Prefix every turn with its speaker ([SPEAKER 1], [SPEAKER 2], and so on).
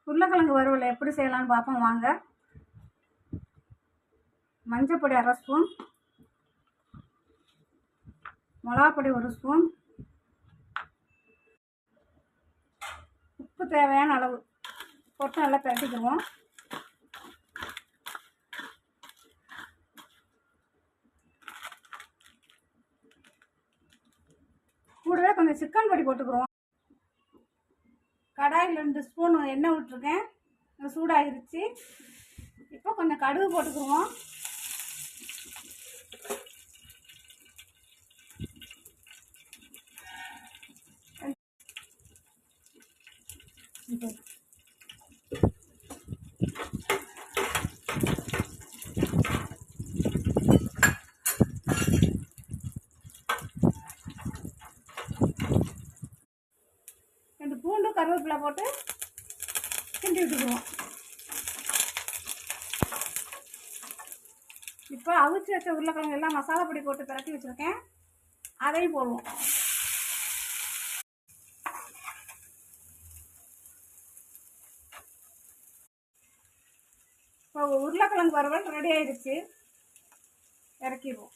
[SPEAKER 1] உருளைக்கிழங்கு வறுவல் எப்படி செய்யலாம்னு பார்ப்போம் வாங்க. மஞ்சள் பொடி 1/2 ஸ்பூன், மிளகாய் பொடி 1 ஸ்பூன், உப்பு தேவையான அளவு போட்டு நல்லா பிரட்டிக்குவோம். கூடவே கொஞ்சம் சிக்கன் பொடி போட்டுக்குவோம். கடாயில் 2 ஸ்பூன் எண்ணெய் விட்டுருக்கேன், சூடாகிருச்சு. இப்போ கொஞ்சம் கடுகு போட்டுக்குவோம். பூண்டு கருவேப்பிலை போட்டு கிண்டி விட்டுக்குவோம். இப்போ அவிச்சு வச்ச உருளைக்கிழங்கு எல்லாம் மசாலா பொடி போட்டு பிரட்டி வச்சுருக்கேன், அதையும் போடுவோம். இப்போ உருளைக்கிழங்கு வறுவல் ரெடி ஆயிடுச்சு, இறக்கிடுவோம்.